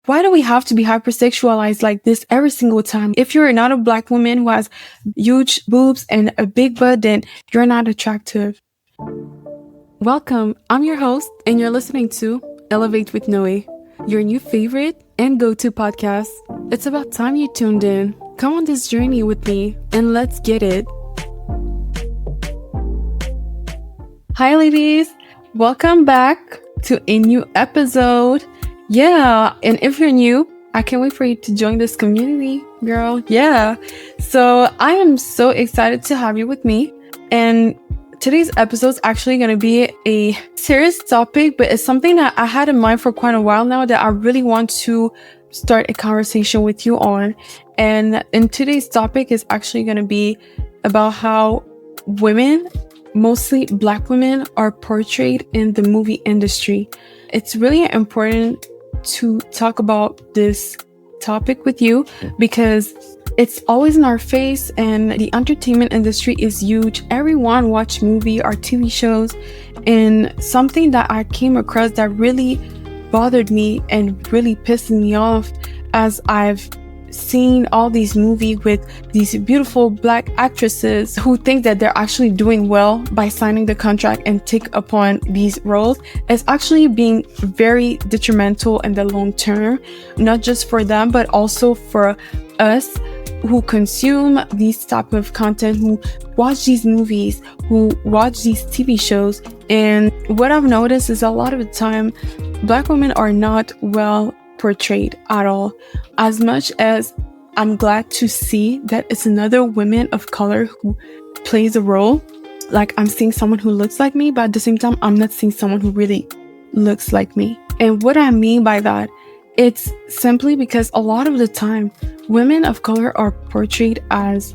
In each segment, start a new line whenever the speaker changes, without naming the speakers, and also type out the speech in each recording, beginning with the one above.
Why do we have to be hypersexualized like this every single time? If you're not a Black woman who has huge boobs and a big butt, then you're not attractive. Welcome, I'm your host, and you're listening to Elevate with Noemie, your new favorite and go-to podcast. It's about time you tuned in. Come on this journey with me, and let's get it. Hi, ladies. Welcome back to a new episode. Yeah, and if you're new, I can't wait for you to join this community, girl. Yeah. So I am so excited to have you with me. And today's episode is actually going to be a serious topic, but it's something that I had in mind for quite a while now that I really want to start a conversation with you on. And today's topic is actually going to be about how women, mostly Black women, are portrayed in the movie industry. It's really important to talk about this topic with you because it's always in our face and the entertainment industry is huge. Everyone watch movie or TV shows, and something that I came across that really bothered me and really pissed me off as I've seen all these movies with these beautiful Black actresses who think that they're actually doing well by signing the contract and take upon these roles, is actually being very detrimental in the long term, not just for them, but also for us who consume these type of content, who watch these movies, who watch these TV shows. And what I've noticed is a lot of the time, Black women are not well portrayed at all. As much as I'm glad to see that it's another woman of color who plays a role, like I'm seeing someone who looks like me, but at the same time, I'm not seeing someone who really looks like me. And what I mean by that, it's simply because a lot of the time, women of color are portrayed as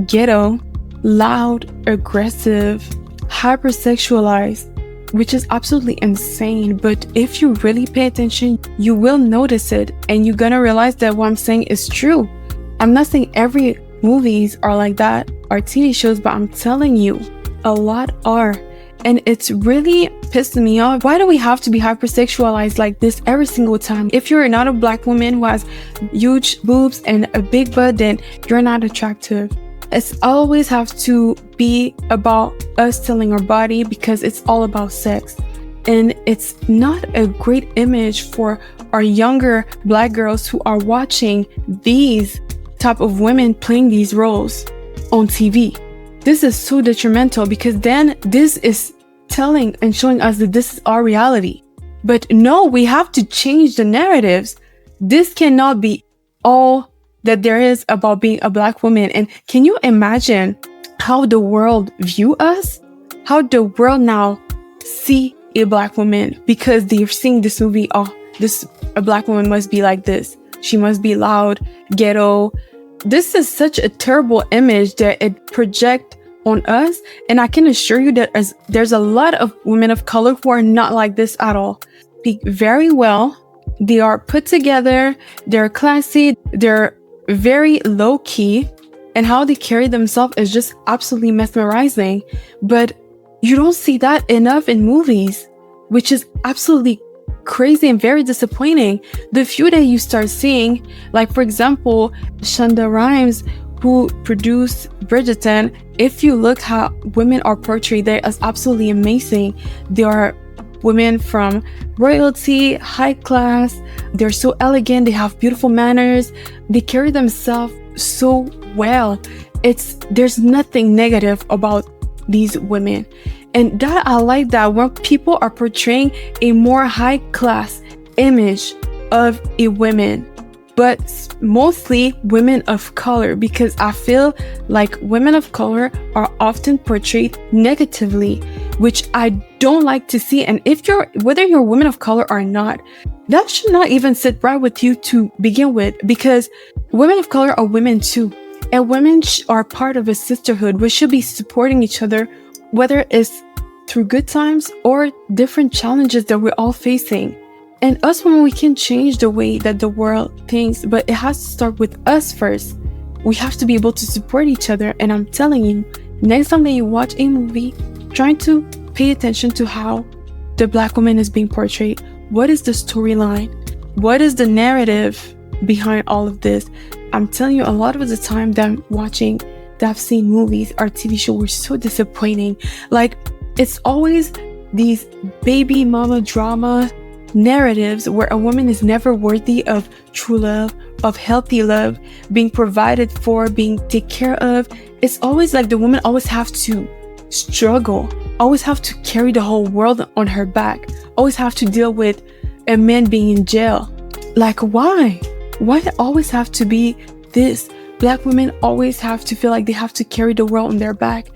ghetto, loud, aggressive, hypersexualized, which is absolutely insane. But if you really pay attention, you will notice it and you're gonna realize that what I'm saying is true. I'm not saying every movies are like that or TV shows, but I'm telling you, a lot are. And it's really pissing me off. Why do we have to be hypersexualized like this every single time? If you're not a Black woman who has huge boobs and a big butt, then you're not attractive. It's always have to be about us telling our body because it's all about sex. And it's not a great image for our younger Black girls who are watching these type of women playing these roles on TV. This is so detrimental because then this is telling and showing us that this is our reality. But no, we have to change the narratives. This cannot be all that there is about being a Black woman. And can you imagine how the world view us? How the world now see a Black woman because they're seeing this movie. Oh, a Black woman must be like this. She must be loud, ghetto. This is such a terrible image that it projects on us. And I can assure you that there's a lot of women of color who are not like this at all. Speak very well. They are put together. They're classy. They're very low key, and how they carry themselves is just absolutely mesmerizing. But you don't see that enough in movies, which is absolutely crazy and very disappointing. The few that you start seeing, like for example, Shonda Rhimes, who produced Bridgerton, if you look how women are portrayed there, is absolutely amazing. They are women from royalty, high class. They're so elegant. They have beautiful manners. They carry themselves so well. There's nothing negative about these women. And that I like that when people are portraying a more high class image of a woman, but mostly women of color, because I feel like women of color are often portrayed negatively, which I don't like to see. And whether you're a woman of color or not, that should not even sit right with you to begin with, because women of color are women too. And women are part of a sisterhood. We should be supporting each other, whether it's through good times or different challenges that we're all facing. And us women, we can change the way that the world thinks, but it has to start with us first. We have to be able to support each other. And I'm telling you, next time that you watch a movie, trying to pay attention to how the Black woman is being portrayed. What is the storyline? what is the narrative behind all of this? I'm telling you, a lot of the time that I've seen movies or TV shows were so disappointing. Like, it's always these baby mama drama narratives where a woman is never worthy of true love, of healthy love, being provided for, being taken care of. It's always like the woman always have to struggle, always have to carry the whole world on her back, always have to deal with a man being in jail. Like, why? Why it always have to be this? Black women always have to feel like they have to carry the world on their back.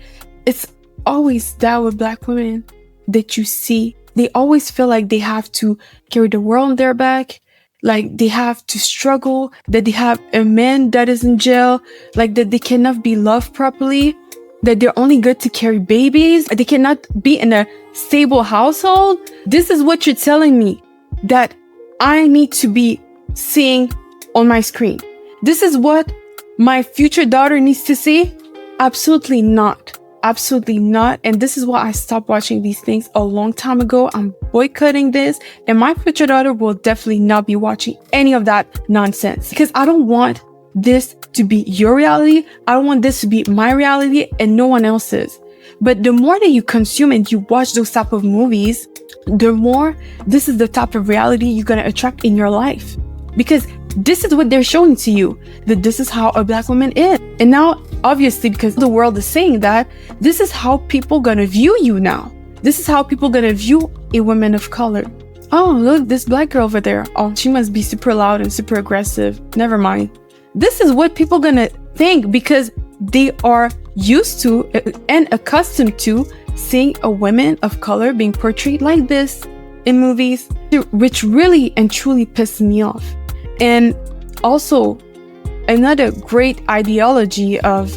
It's always that with Black women that you see. They always feel like they have to carry the world on their back, like they have to struggle, that they have a man that is in jail, like that they cannot be loved properly, that they're only good to carry babies, they cannot be in a stable household. This is what you're telling me that I need to be seeing on my screen. This is what my future daughter needs to see? Absolutely not. Absolutely not. And this is why I stopped watching these things a long time ago. I'm boycotting this, and my future daughter will definitely not be watching any of that nonsense, because I don't want this to be your reality. I don't want this to be my reality and no one else's. But the more that you consume and you watch those type of movies, the more this is the type of reality you're going to attract in your life, because this is what they're showing to you, that this is how a Black woman is. And now, obviously, because the world is saying that, this is how people gonna view you now. This is how people gonna view a woman of color. Oh, look, this Black girl over there. Oh, she must be super loud and super aggressive. Never mind. This is what people gonna think, because they are used to and accustomed to seeing a woman of color being portrayed like this in movies, which really and truly pisses me off. And also, another great ideology of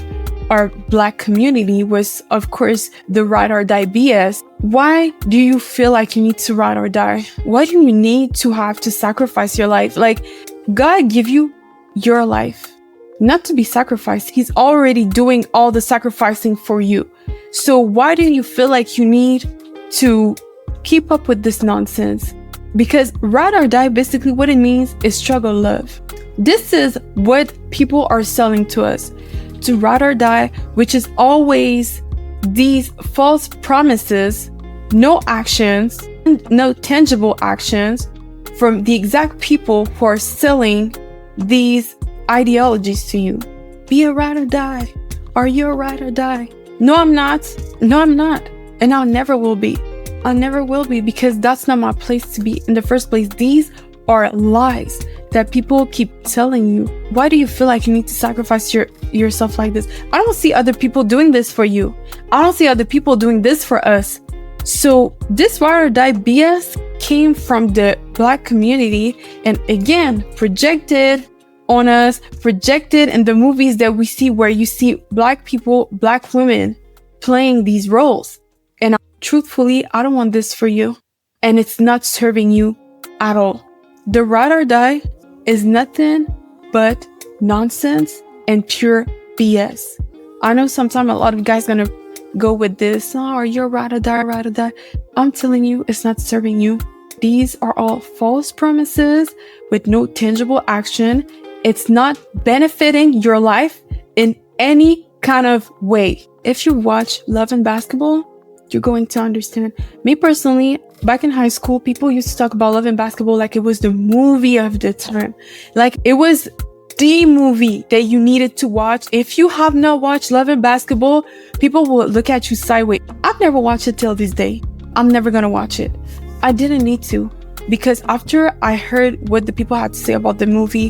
our Black community was, of course, the ride or die BS. Why do you feel like you need to ride or die? Why do you need to have to sacrifice your life? Like, God give you your life, not to be sacrificed. He's already doing all the sacrificing for you. So why do you feel like you need to keep up with this nonsense? Because ride or die, basically what it means is struggle love. This is what people are selling to us, to ride or die, which is always these false promises, no actions, no tangible actions from the exact people who are selling these ideologies to you. Be a ride or die. Are you a ride or die? No, I'm not. No, I'm not. And I never will be. I never will be, because that's not my place to be in the first place. These are lies that people keep telling you. Why do you feel like you need to sacrifice yourself like this? I don't see other people doing this for you. I don't see other people doing this for us. So this ride or die BS came from the Black community, and again, projected on us, projected in the movies that we see, where you see Black people, Black women playing these roles. And truthfully, I don't want this for you. And it's not serving you at all. The ride or die is nothing but nonsense and pure BS. I know sometimes a lot of guys gonna go with this. Oh, you're ride or die, ride or die. I'm telling you, it's not serving you. These are all false promises with no tangible action. It's not benefiting your life in any kind of way. If you watch Love and Basketball, you're going to understand. Me personally, back in high school, people used to talk about Love and Basketball like it was the movie of the time. Like it was the movie that you needed to watch. If you have not watched Love and Basketball, people will look at you sideways. I've never watched it till this day. I'm never gonna watch it. I didn't need to, because after I heard what the people had to say about the movie,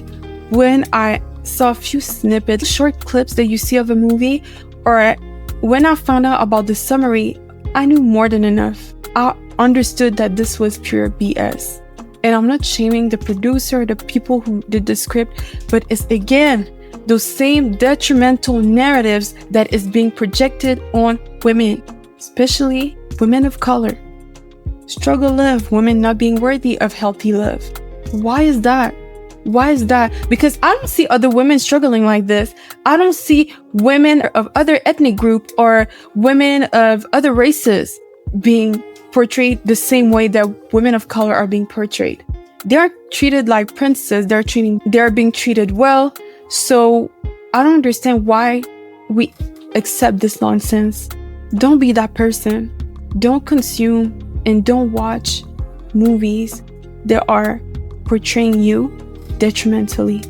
when I saw a few snippets, short clips that you see of a movie, or when I found out about the summary, I knew more than enough. I understood that this was pure BS. And I'm not shaming the producer, the people who did the script, but it's again, those same detrimental narratives that is being projected on women, especially women of color. Struggle love, women not being worthy of healthy love. Why is that? Why is that? Because I don't see other women struggling like this. I don't see women of other ethnic group or women of other races being portrayed the same way that women of color are being portrayed. they're treated like princesses. They're being treated well. So I don't understand why we accept this nonsense. Don't be that person. Don't consume and don't watch movies that are portraying you detrimentally,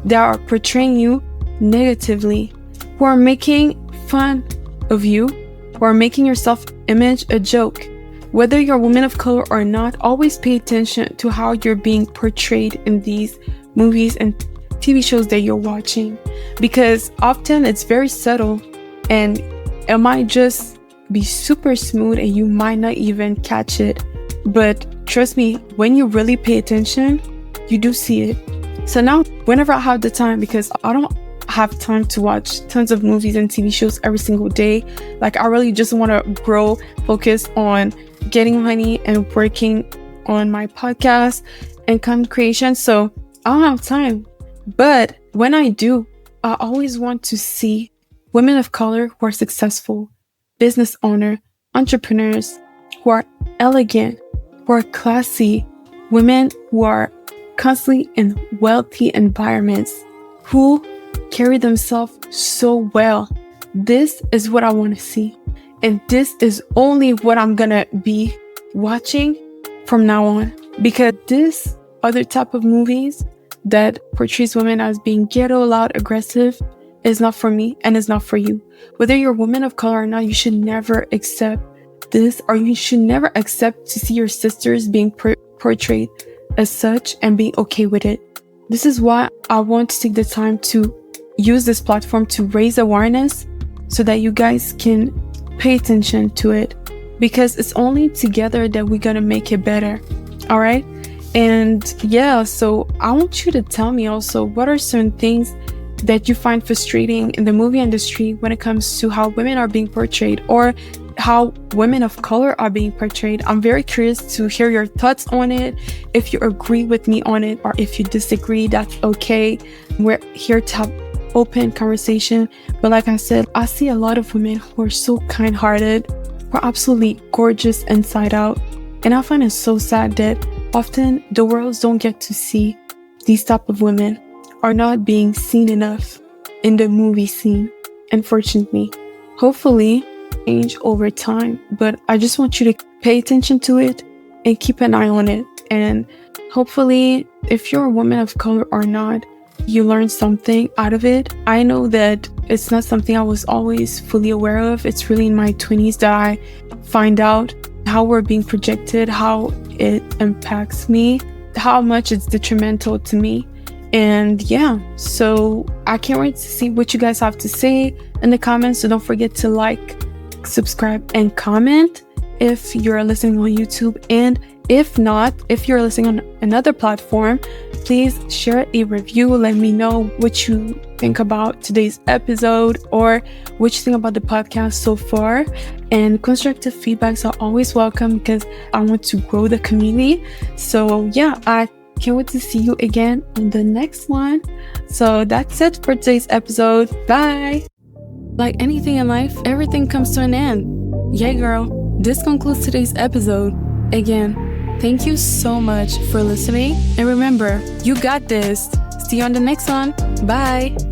that are portraying you negatively, who are making fun of you, who are making your self-image a joke. Whether you're a woman of color or not, always pay attention to how you're being portrayed in these movies and TV shows that you're watching, because often it's very subtle and it might just be super smooth and you might not even catch it. But trust me, when you really pay attention, you do see it. So now, whenever I have the time, because I don't have time to watch tons of movies and TV shows every single day, like I really just want to focus on getting money and working on my podcast and content creation. So I don't have time. But when I do, I always want to see women of color who are successful, business owners, entrepreneurs, who are elegant, who are classy, women who are constantly in wealthy environments, who carry themselves so well. This is what I want to see. And this is only what I'm going to be watching from now on. Because this other type of movies that portrays women as being ghetto, loud, aggressive is not for me and is not for you. Whether you're a woman of color or not, you should never accept this, or you should never accept to see your sisters being portrayed as such and being okay with it. This is why I want to take the time to use this platform to raise awareness so that you guys can pay attention to it, because it's only together that we're gonna make it better. All right. And yeah, so I want you to tell me also, what are certain things that you find frustrating in the movie industry when it comes to how women are being portrayed, or how women of color are being portrayed? I'm very curious to hear your thoughts on it. If you agree with me on it, or if you disagree, that's okay. We're here to have open conversation. But like I said, I see a lot of women who are so kind-hearted, who are absolutely gorgeous inside out. And I find it so sad that often the worlds don't get to see these type of women, are not being seen enough in the movie scene, unfortunately. Hopefully change over time, but I just want you to pay attention to it and keep an eye on it. And hopefully, if you're a woman of color or not, you learn something out of it. I know that it's not something I was always fully aware of. It's really in my 20s that I find out how we're being projected, how it impacts me, how much it's detrimental to me. And yeah, so I can't wait to see what you guys have to say in the comments. So don't forget to like, subscribe, and comment if you're listening on YouTube. And if not, if you're listening on another platform, please share a review. Let me know what you think about today's episode, or what you think about the podcast so far. And constructive feedbacks are always welcome, because I want to grow the community. So yeah, I can't wait to see you again on the next one. So that's it for today's episode. Bye. Like anything in life, everything comes to an end. Yeah, girl. This concludes today's episode. Again, thank you so much for listening. And remember, you got this. See you on the next one. Bye.